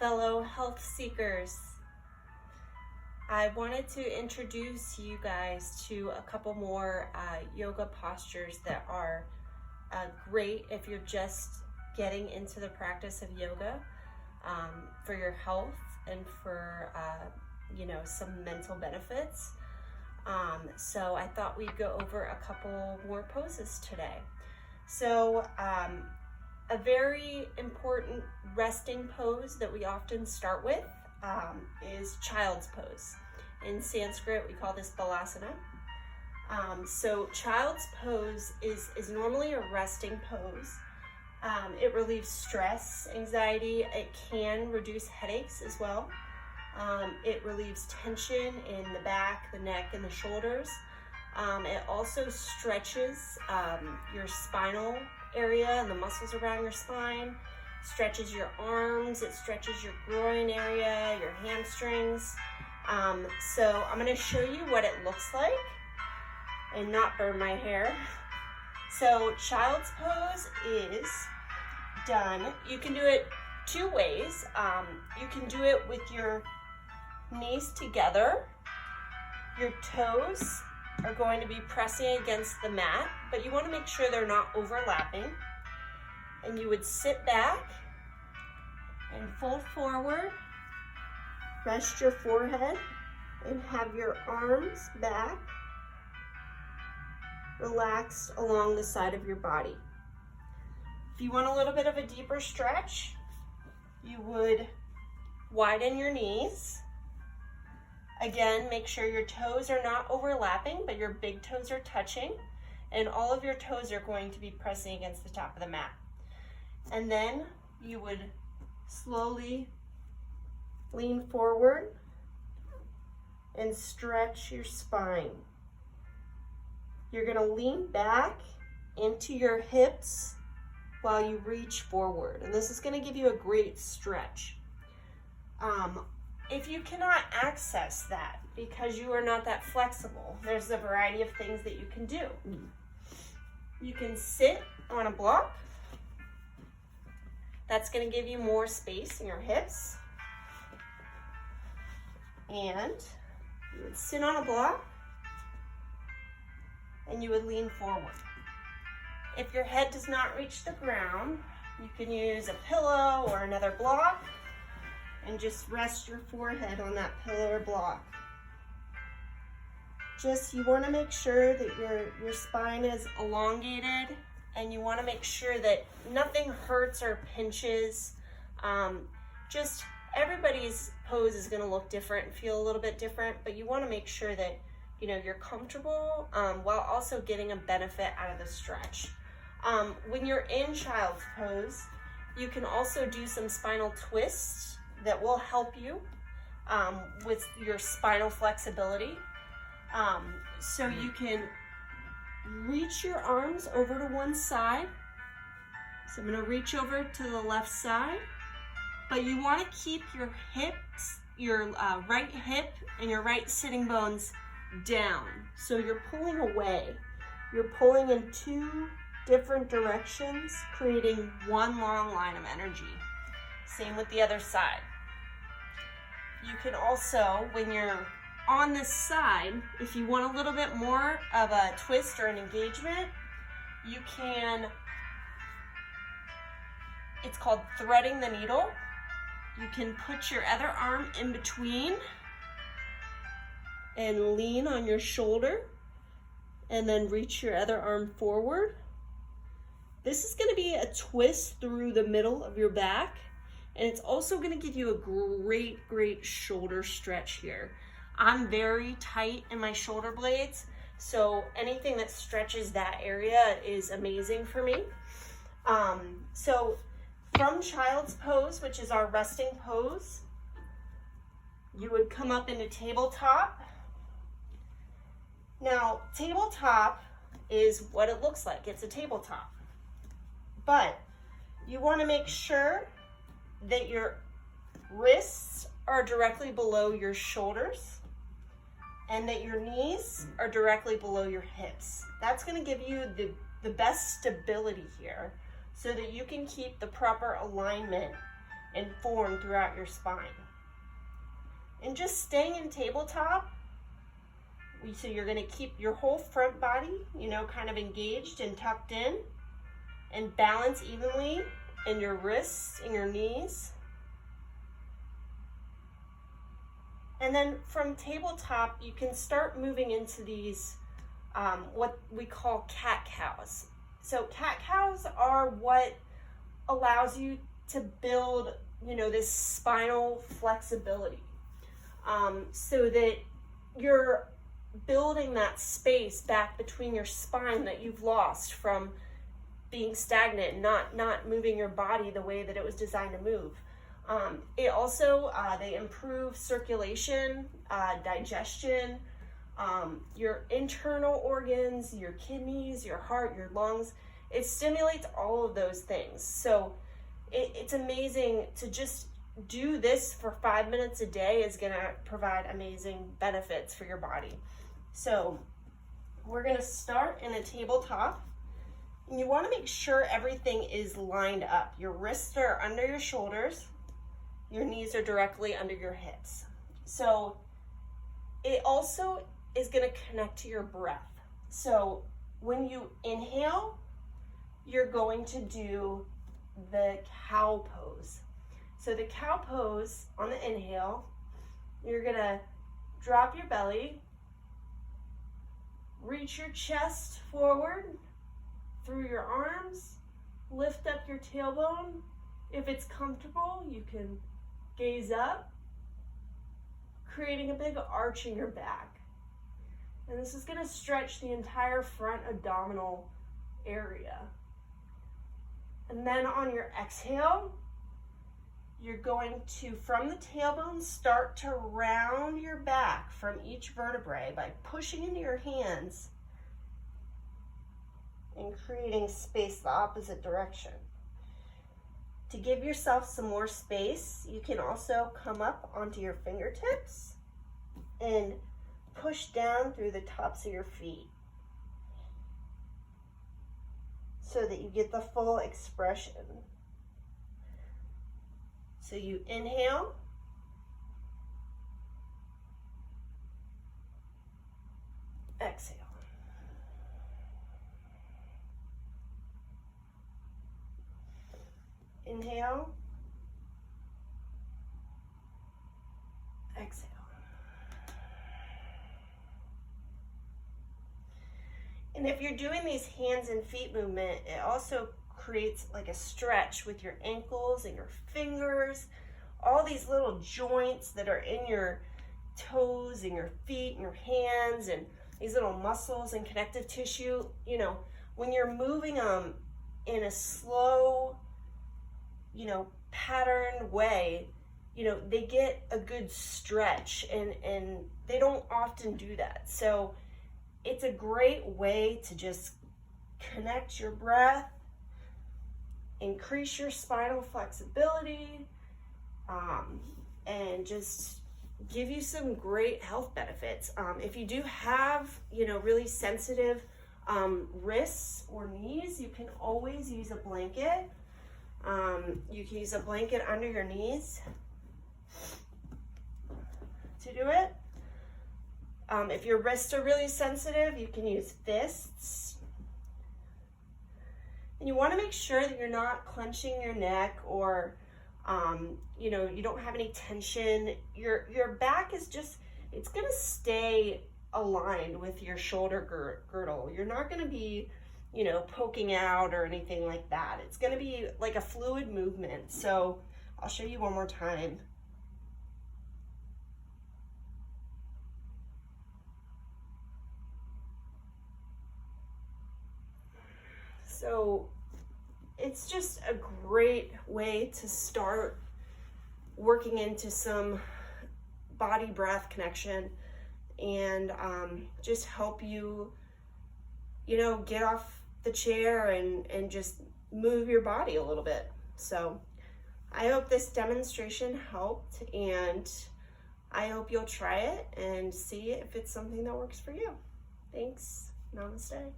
fellow health seekers. I wanted to introduce you guys to a couple more yoga postures that are great if you're just getting into the practice of yoga for your health and for some mental benefits. So I thought we'd go over a couple more poses today. So a very important resting pose that we often start with is child's pose. In Sanskrit, we call this Balasana. So child's pose is normally a resting pose. It relieves stress, anxiety. It can reduce headaches as well. It relieves tension in the back, the neck, and the shoulders. It also stretches your spinal area and the muscles around your spine, stretches your arms, it stretches your groin area, your hamstrings. So I'm going to show you what it looks like and not burn my hair. So child's pose is done. You can do it two ways. You can do it with your knees together. Your toes are going to be pressing against the mat, but you want to make sure they're not overlapping. And you would sit back and fold forward, rest your forehead, and have your arms back, relaxed along the side of your body. If you want a little bit of a deeper stretch, you would widen your knees. Again, make sure your toes are not overlapping, but your big toes are touching, and all of your toes are going to be pressing against the top of the mat. And then you would slowly lean forward and stretch your spine. You're going to lean back into your hips while you reach forward, and this is going to give you a great stretch. If you cannot access that because you are not that flexible, there's a variety of things that you can do. You can sit on a block. That's going to give you more space in your hips. And you would sit on a block and you would lean forward. If your head does not reach the ground, you can use a pillow or another block and just rest your forehead on that pillow or block. You want to make sure that your spine is elongated, and you want to make sure that nothing hurts or pinches. Just everybody's pose is going to look different and feel a little bit different, but you want to make sure that you're comfortable while also getting a benefit out of the stretch. When you're in child's pose, you can also do some spinal twists that will help you with your spinal flexibility. So you can reach your arms over to one side. So I'm going to reach over to the left side, but you want to keep your hips, your right hip and your right sitting bones down. So you're pulling away. You're pulling in two different directions, creating one long line of energy. Same with the other side. You can also, when you're on this side, if you want a little bit more of a twist or an engagement, you can, it's called threading the needle. You can put your other arm in between and lean on your shoulder and then reach your other arm forward. This is going to be a twist through the middle of your back, and it's also going to give you a great shoulder stretch here. I'm very tight in my shoulder blades, so anything that stretches that area is amazing for me. So from child's pose, which is our resting pose, you would come up into tabletop. Now, tabletop is what it looks like. It's a tabletop. But you want to make sure that your wrists are directly below your shoulders and that your knees are directly below your hips. That's going to give you the best stability here so that you can keep the proper alignment and form throughout your spine. And just staying in tabletop, so you're going to keep your whole front body, kind of engaged and tucked in, and balance evenly in your wrists and your knees. And then from tabletop, you can start moving into these, what we call cat-cows. So cat-cows are what allows you to build, this spinal flexibility. So that you're building that space back between your spine that you've lost from being stagnant and not moving your body the way that it was designed to move. It also, they improve circulation, digestion, your internal organs, your kidneys, your heart, your lungs. It stimulates all of those things. So it's amazing to just do this for 5 minutes a day is going to provide amazing benefits for your body. So we're going to start in a tabletop. And you want to make sure everything is lined up. Your wrists are under your shoulders. Your knees are directly under your hips. So it also is going to connect to your breath. So when you inhale, you're going to do the cow pose. So the cow pose on the inhale, you're going to drop your belly, reach your chest forward through your arms, lift up your tailbone. If it's comfortable, you can gaze up, creating a big arch in your back. And this is going to stretch the entire front abdominal area. And then on your exhale, you're going to, from the tailbone, start to round your back from each vertebrae by pushing into your hands and creating space the opposite direction. To give yourself some more space, you can also come up onto your fingertips and push down through the tops of your feet so that you get the full expression. So you inhale, exhale. Inhale, exhale. And if you're doing these hands and feet movement, it also creates like a stretch with your ankles and your fingers, all these little joints that are in your toes and your feet and your hands, and these little muscles and connective tissue. When you're moving them in a slow, patterned way, they get a good stretch, and they don't often do that. So it's a great way to just connect your breath, increase your spinal flexibility, and just give you some great health benefits. If you do have, really sensitive wrists or knees, you can always use a blanket. You can use a blanket under your knees to do it. If your wrists are really sensitive, you can use fists. And you want to make sure that you're not clenching your neck or, you don't have any tension. Your back is just, it's going to stay aligned with your shoulder girdle. You're not going to be, poking out or anything like that. It's going to be like a fluid movement. So I'll show you one more time. So it's just a great way to start working into some body breath connection and just help you, get off the chair and just move your body a little bit. So I hope this demonstration helped, and I hope you'll try it and see if it's something that works for you. Thanks. Namaste.